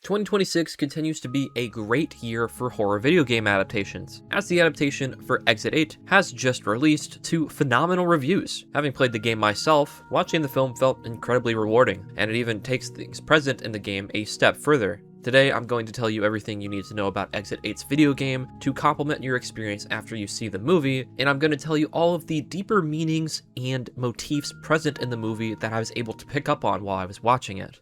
2026 continues to be a great year for horror video game adaptations, as the adaptation for Exit 8 has just released to phenomenal reviews. Having played the game myself, watching the film felt incredibly rewarding, and it even takes things present in the game a step further. Today, I'm going to tell you everything you need to know about Exit 8's video game to complement your experience after you see the movie, and I'm going to tell you all of the deeper meanings and motifs present in the movie that I was able to pick up on while I was watching it.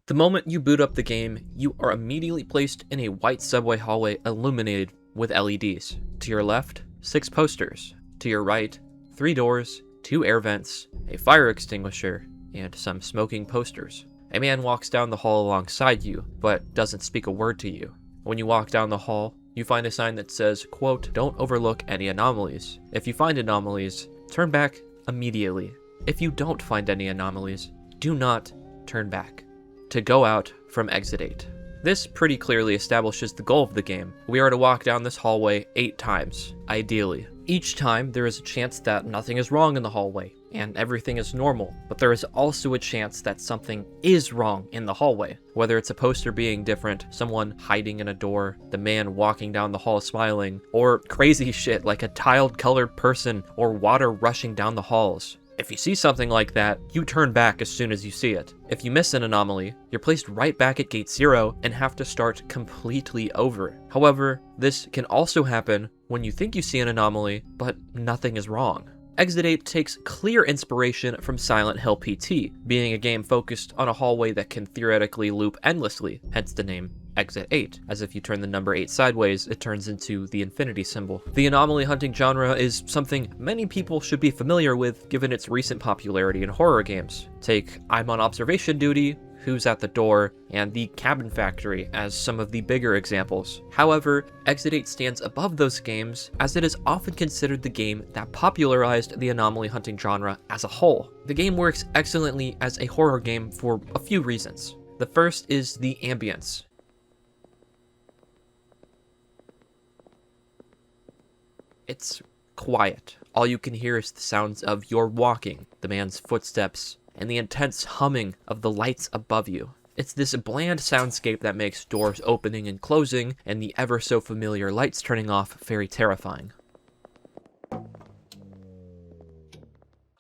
The moment you boot up the game, you are immediately placed in a white subway hallway illuminated with LEDs. To your left, 6 posters. To your right, 3 doors, 2 air vents, a fire extinguisher, and some smoking posters. A man walks down the hall alongside you, but doesn't speak a word to you. When you walk down the hall, you find a sign that says, quote, "Don't overlook any anomalies. If you find anomalies, turn back immediately. If you don't find any anomalies, do not turn back." To go out from Exit 8. This pretty clearly establishes the goal of the game. We are to walk down this hallway 8 times, ideally. Each time, there is a chance that nothing is wrong in the hallway, and everything is normal, but there is also a chance that something is wrong in the hallway. Whether it's a poster being different, someone hiding in a door, the man walking down the hall smiling, or crazy shit like a tiled-colored person or water rushing down the halls. If you see something like that, you turn back as soon as you see it. If you miss an anomaly, you're placed right back at gate 0 and have to start completely over. However, this can also happen when you think you see an anomaly, but nothing is wrong. Exit 8 takes clear inspiration from Silent Hill PT, being a game focused on a hallway that can theoretically loop endlessly, hence the name Exit 8, as if you turn the number 8 sideways, it turns into the infinity symbol. The anomaly hunting genre is something many people should be familiar with given its recent popularity in horror games. Take I'm on observation duty, Who's at the Door, and The Cabin Factory as some of the bigger examples. However, Exit 8 stands above those games as it is often considered the game that popularized the anomaly hunting genre as a whole. The game works excellently as a horror game for a few reasons. The first is the ambience. It's quiet. All you can hear is the sounds of your walking, the man's footsteps, and the intense humming of the lights above you. It's this bland soundscape that makes doors opening and closing, and the ever so familiar lights turning off very terrifying.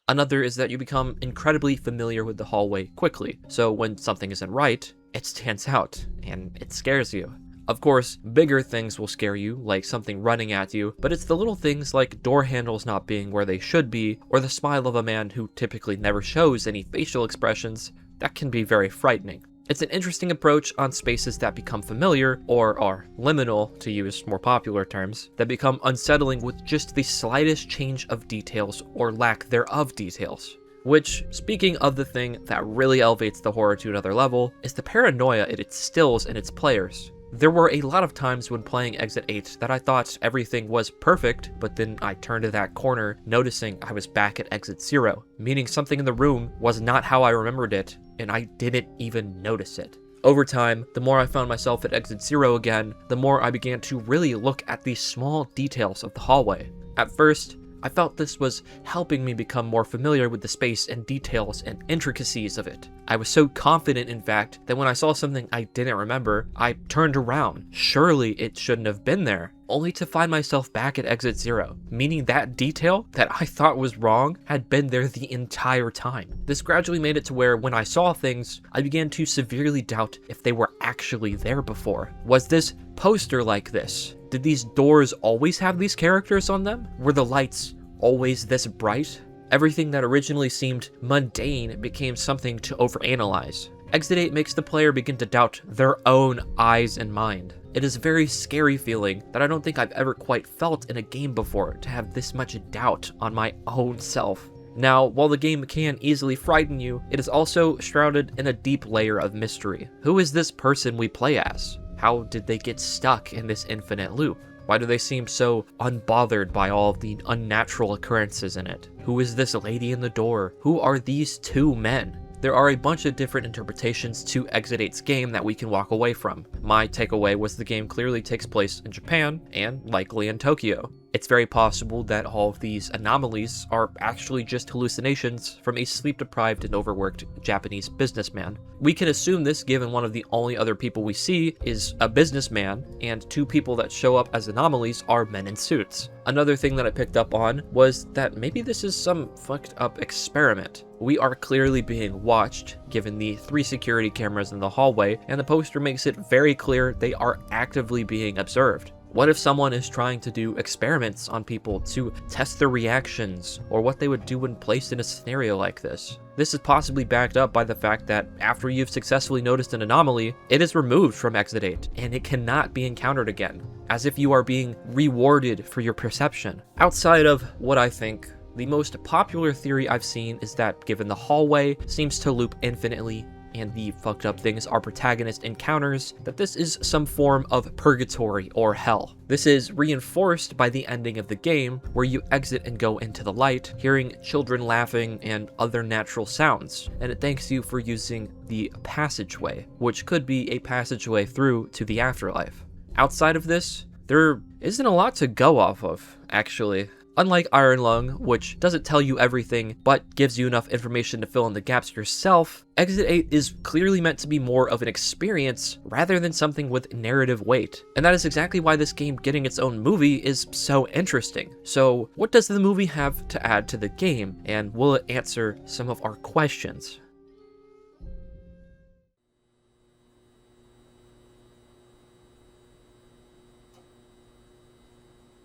Another is that you become incredibly familiar with the hallway quickly, so when something isn't right, it stands out, and it scares you. Of course, bigger things will scare you, like something running at you, but it's the little things like door handles not being where they should be, or the smile of a man who typically never shows any facial expressions, that can be very frightening. It's an interesting approach on spaces that become familiar, or are liminal, to use more popular terms, that become unsettling with just the slightest change of details or lack thereof details. Which, speaking of the thing that really elevates the horror to another level, is the paranoia it instills in its players. There were a lot of times when playing Exit 8 that I thought everything was perfect, but then I turned to that corner, noticing I was back at Exit 0, meaning something in the room was not how I remembered it, and I didn't even notice it. Over time, the more I found myself at Exit 0 again, the more I began to really look at these small details of the hallway. At first, I felt this was helping me become more familiar with the space and details and intricacies of it. I was so confident, in fact, that when I saw something I didn't remember, I turned around. Surely it shouldn't have been there, only to find myself back at Exit 0, meaning that detail that I thought was wrong had been there the entire time. This gradually made it to where when I saw things, I began to severely doubt if they were actually there before. Was this poster like this? Did these doors always have these characters on them? Were the lights always this bright? Everything that originally seemed mundane became something to overanalyze. Exit 8 makes the player begin to doubt their own eyes and mind. It is a very scary feeling that I don't think I've ever quite felt in a game before, to have this much doubt on my own self. Now, while the game can easily frighten you, it is also shrouded in a deep layer of mystery. Who is this person we play as? How did they get stuck in this infinite loop? Why do they seem so unbothered by all of the unnatural occurrences in it? Who is this lady in the door? Who are these 2 men? There are a bunch of different interpretations to Exit 8's game that we can walk away from. My takeaway was the game clearly takes place in Japan, and likely in Tokyo. It's very possible that all of these anomalies are actually just hallucinations from a sleep-deprived and overworked Japanese businessman. We can assume this given one of the only other people we see is a businessman, and two people that show up as anomalies are men in suits. Another thing that I picked up on was that maybe this is some fucked up experiment. We are clearly being watched, given the 3 security cameras in the hallway, and the poster makes it very clear they are actively being observed. What if someone is trying to do experiments on people to test their reactions, or what they would do when placed in a scenario like this? This is possibly backed up by the fact that after you've successfully noticed an anomaly, it is removed from Exit 8, and it cannot be encountered again, as if you are being rewarded for your perception. Outside of what I think, the most popular theory I've seen is that given the hallway seems to loop infinitely, and the fucked up things our protagonist encounters, that this is some form of purgatory or hell. This is reinforced by the ending of the game, where you exit and go into the light, hearing children laughing and other natural sounds, and it thanks you for using the passageway, which could be a passageway through to the afterlife. Outside of this, there isn't a lot to go off of, actually. Unlike Iron Lung, which doesn't tell you everything, but gives you enough information to fill in the gaps yourself, Exit 8 is clearly meant to be more of an experience rather than something with narrative weight. And that is exactly why this game getting its own movie is so interesting. So, what does the movie have to add to the game, and will it answer some of our questions?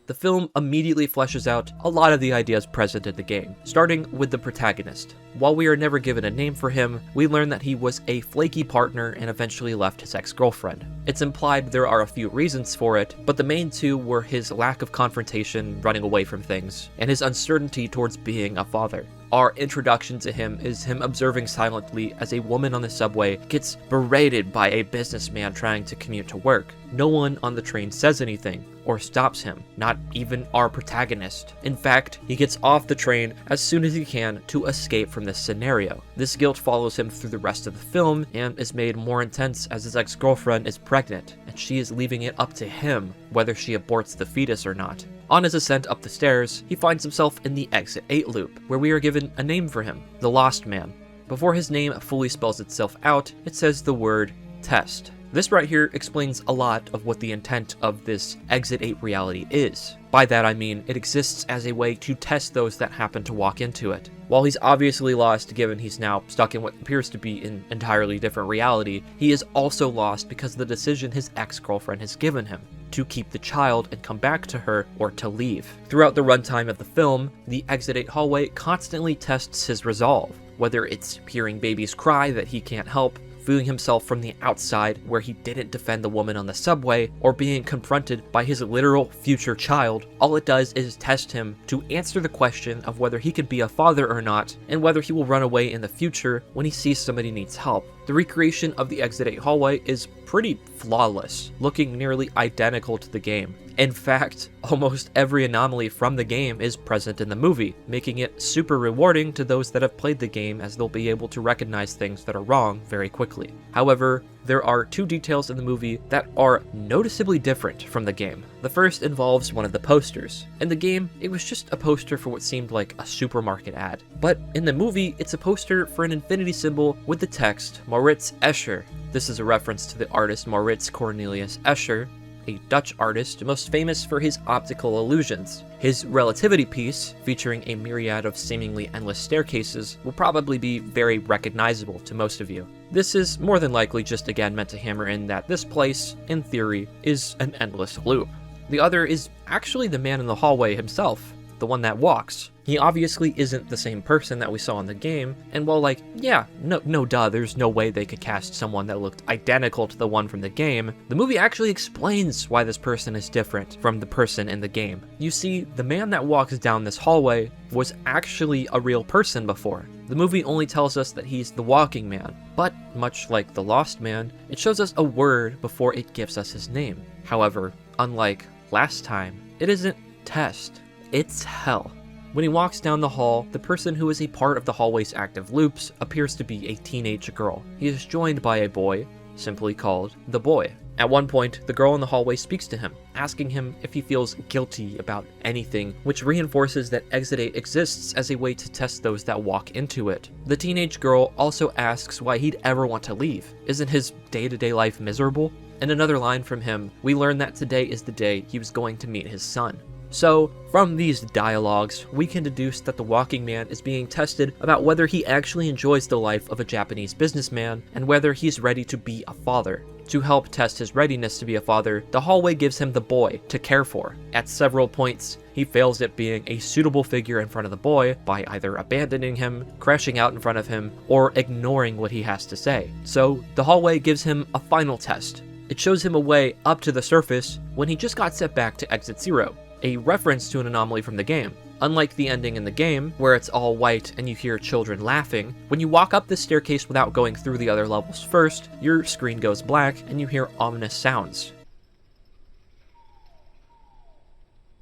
The film immediately fleshes out a lot of the ideas present in the game, starting with the protagonist. While we are never given a name for him, we learn that he was a flaky partner and eventually left his ex-girlfriend. It's implied there are a few reasons for it, but the main two were his lack of confrontation, running away from things, and his uncertainty towards being a father. Our introduction to him is him observing silently as a woman on the subway gets berated by a businessman trying to commute to work. No one on the train says anything or stops him, not even our protagonist. In fact, he gets off the train as soon as he can to escape from this scenario. This guilt follows him through the rest of the film and is made more intense as his ex-girlfriend is pregnant, and she is leaving it up to him whether she aborts the fetus or not. On his ascent up the stairs, he finds himself in the Exit 8 loop, where we are given a name for him, the Lost Man. Before his name fully spells itself out, it says the word test. This right here explains a lot of what the intent of this Exit 8 reality is. By that I mean it exists as a way to test those that happen to walk into it. While he's obviously lost given he's now stuck in what appears to be an entirely different reality, he is also lost because of the decision his ex-girlfriend has given him, to keep the child and come back to her or to leave. Throughout the runtime of the film, the Exit 8 hallway constantly tests his resolve, whether it's hearing babies cry that he can't help, viewing himself from the outside where he didn't defend the woman on the subway, or being confronted by his literal future child. All it does is test him to answer the question of whether he can be a father or not, and whether he will run away in the future when he sees somebody needs help. The recreation of the Exit 8 hallway is pretty flawless, looking nearly identical to the game. In fact, almost every anomaly from the game is present in the movie, making it super rewarding to those that have played the game, as they'll be able to recognize things that are wrong very quickly. However, there are two details in the movie that are noticeably different from the game. The first involves one of the posters. In the game, it was just a poster for what seemed like a supermarket ad. But in the movie, it's a poster for an infinity symbol with the text, Moritz Escher. This is a reference to the artist Moritz Cornelius Escher, a Dutch artist most famous for his optical illusions. His relativity piece, featuring a myriad of seemingly endless staircases, will probably be very recognizable to most of you. This is more than likely just again meant to hammer in that this place, in theory, is an endless loop. The other is actually the man in the hallway himself, the one that walks. He obviously isn't the same person that we saw in the game, and while there's no way they could cast someone that looked identical to the one from the game, the movie actually explains why this person is different from the person in the game. You see, the man that walks down this hallway was actually a real person before. The movie only tells us that he's the walking man, but much like the Lost Man, it shows us a word before it gives us his name. However, unlike last time, it isn't test, it's hell. When he walks down the hall, the person who is a part of the hallway's active loops appears to be a teenage girl. He is joined by a boy, simply called the boy. At one point, the girl in the hallway speaks to him, asking him if he feels guilty about anything, which reinforces that Exit 8 exists as a way to test those that walk into it. The teenage girl also asks why he'd ever want to leave. Isn't his day-to-day life miserable? In another line from him, we learn that today is the day he was going to meet his son. So, from these dialogues, we can deduce that the walking man is being tested about whether he actually enjoys the life of a Japanese businessman and whether he's ready to be a father. To help test his readiness to be a father, the hallway gives him the boy to care for. At several points, he fails at being a suitable figure in front of the boy by either abandoning him, crashing out in front of him, or ignoring what he has to say. So, the hallway gives him a final test. It shows him a way up to the surface when he just got set back to Exit 0. A reference to an anomaly from the game. Unlike the ending in the game, where it's all white and you hear children laughing, when you walk up this staircase without going through the other levels first, your screen goes black and you hear ominous sounds.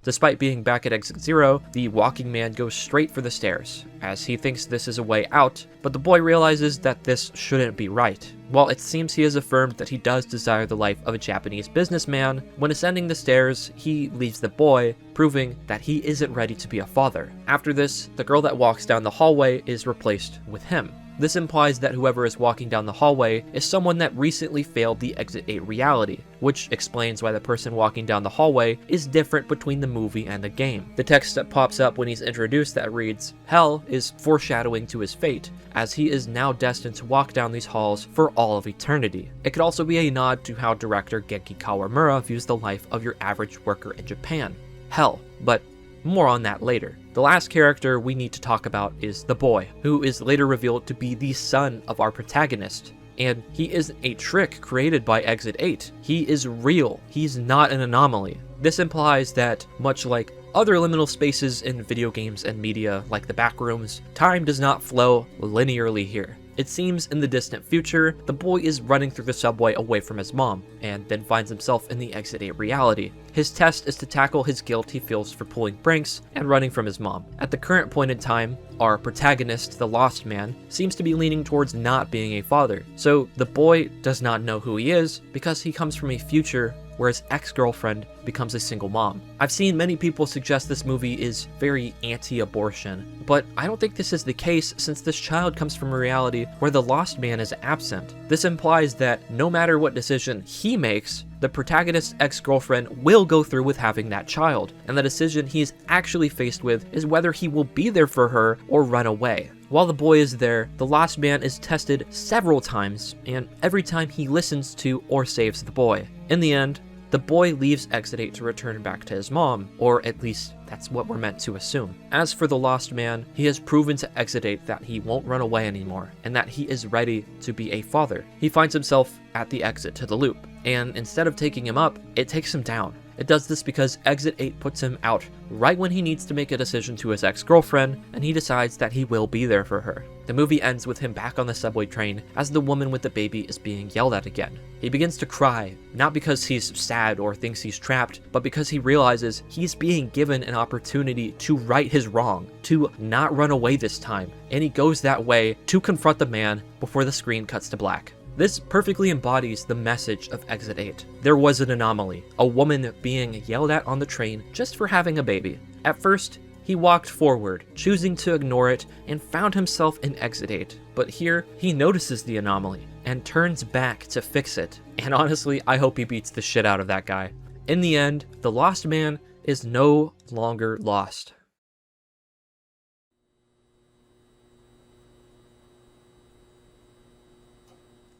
Despite being back at Exit 0, the walking man goes straight for the stairs, as he thinks this is a way out, but the boy realizes that this shouldn't be right. While it seems he has affirmed that he does desire the life of a Japanese businessman, when ascending the stairs, he leaves the boy, proving that he isn't ready to be a father. After this, the girl that walks down the hallway is replaced with him. This implies that whoever is walking down the hallway is someone that recently failed the Exit 8 reality, which explains why the person walking down the hallway is different between the movie and the game. The text that pops up when he's introduced that reads, "Hell" is foreshadowing to his fate, as he is now destined to walk down these halls for all of eternity. It could also be a nod to how director Genki Kawamura views the life of your average worker in Japan. Hell, but more on that later. The last character we need to talk about is the boy, who is later revealed to be the son of our protagonist. And he isn't a trick created by Exit 8. He is real. He's not an anomaly. This implies that, much like other liminal spaces in video games and media like the Backrooms, time does not flow linearly here. It seems in the distant future, the boy is running through the subway away from his mom, and then finds himself in the Exit 8 reality. His test is to tackle his guilt he feels for pulling pranks and running from his mom. At the current point in time, our protagonist, the lost man, seems to be leaning towards not being a father. So the boy does not know who he is because he comes from a future where his ex-girlfriend becomes a single mom. I've seen many people suggest this movie is very anti-abortion, but I don't think this is the case since this child comes from a reality where the lost man is absent. This implies that no matter what decision he makes, the protagonist's ex-girlfriend will go through with having that child, and the decision he is actually faced with is whether he will be there for her or run away. While the boy is there, the lost man is tested several times, and every time he listens to or saves the boy. In the end, the boy leaves Exit 8 to return back to his mom, or at least that's what we're meant to assume. As for the lost man, he has proven to Exit 8 that he won't run away anymore, and that he is ready to be a father. He finds himself at the exit to the loop, and instead of taking him up, it takes him down. It does this because Exit 8 puts him out right when he needs to make a decision to his ex-girlfriend, and he decides that he will be there for her. The movie ends with him back on the subway train as the woman with the baby is being yelled at again. He begins to cry, not because he's sad or thinks he's trapped, but because he realizes he's being given an opportunity to right his wrong, to not run away this time, and he goes that way to confront the man before the screen cuts to black. This perfectly embodies the message of Exit 8. There was an anomaly, a woman being yelled at on the train just for having a baby. At first, he walked forward, choosing to ignore it, and found himself in Exit 8. But here, he notices the anomaly, and turns back to fix it. And honestly, I hope he beats the shit out of that guy. In the end, the lost man is no longer lost.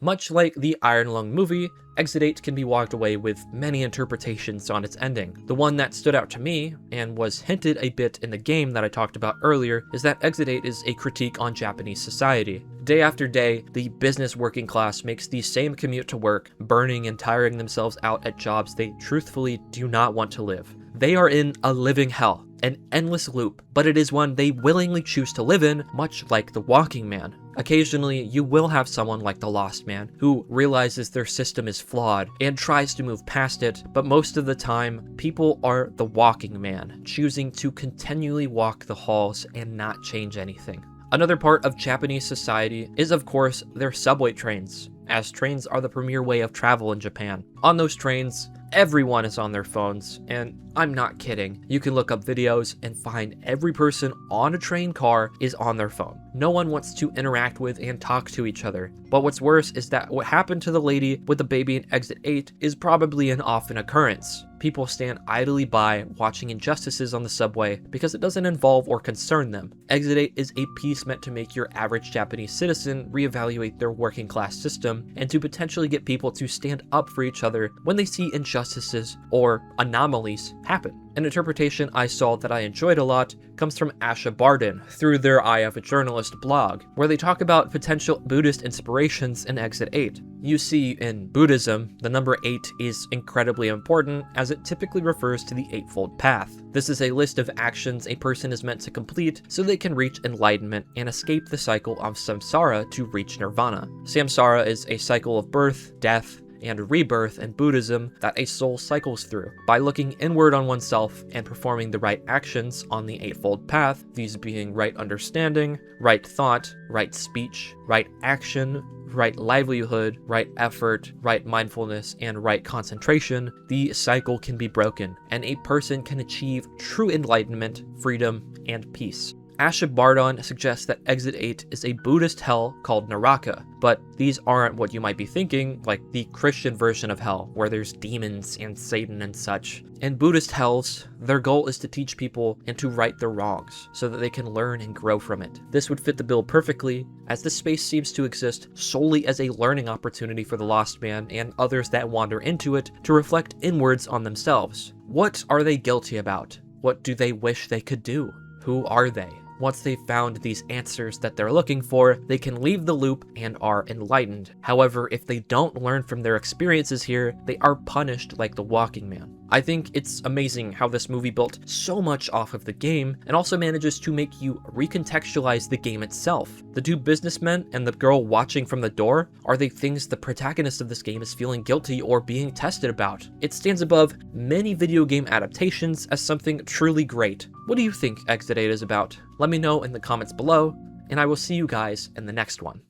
Much like the Iron Lung movie, Exit 8 can be walked away with many interpretations on its ending. The one that stood out to me, and was hinted a bit in the game that I talked about earlier, is that Exit 8 is a critique on Japanese society. Day after day, the business working class makes the same commute to work, burning and tiring themselves out at jobs they truthfully do not want to live. They are in a living hell, an endless loop, but it is one they willingly choose to live in, much like the walking man. Occasionally, you will have someone like the lost man, who realizes their system is flawed and tries to move past it, but most of the time, people are the walking man, choosing to continually walk the halls and not change anything. Another part of Japanese society is, of course, their subway trains. as trains are the premier way of travel in Japan. On those trains, everyone is on their phones, and I'm not kidding. You can look up videos and find every person on a train car is on their phone. No one wants to interact with and talk to each other. But what's worse is that what happened to the lady with the baby in exit 8 is probably an often occurrence. People stand idly by watching injustices on the subway because it doesn't involve or concern them. Exit 8 is a piece meant to make your average Japanese citizen reevaluate their working class system and to potentially get people to stand up for each other when they see injustices or anomalies happen. An interpretation I saw that I enjoyed a lot comes from Asha Barden through their Eye of a Journalist blog, where they talk about potential Buddhist inspirations in Exit 8. You see, in Buddhism, the number 8 is incredibly important as it typically refers to the Eightfold Path. This is a list of actions a person is meant to complete so they can reach enlightenment and escape the cycle of samsara to reach nirvana. Samsara is a cycle of birth, death, and rebirth in Buddhism that a soul cycles through. By looking inward on oneself and performing the right actions on the Eightfold Path, these being right understanding, right thought, right speech, right action, right livelihood, right effort, right mindfulness, and right concentration, the cycle can be broken, and a person can achieve true enlightenment, freedom, and peace. Asha Barden suggests that Exit 8 is a Buddhist hell called Naraka, but these aren't what you might be thinking, like the Christian version of hell, where there's demons and Satan and such. In Buddhist hells, their goal is to teach people and to right their wrongs, so that they can learn and grow from it. This would fit the bill perfectly, as this space seems to exist solely as a learning opportunity for the lost man and others that wander into it to reflect inwards on themselves. What are they guilty about? What do they wish they could do? Who are they? Once they've found these answers that they're looking for, they can leave the loop and are enlightened. However, if they don't learn from their experiences here, they are punished like the Walking Man. I think it's amazing how this movie built so much off of the game and also manages to make you recontextualize the game itself. The two businessmen and the girl watching from the door are the things the protagonist of this game is feeling guilty or being tested about. It stands above many video game adaptations as something truly great. What do you think Exit 8 is about? Let me know in the comments below, and I will see you guys in the next one.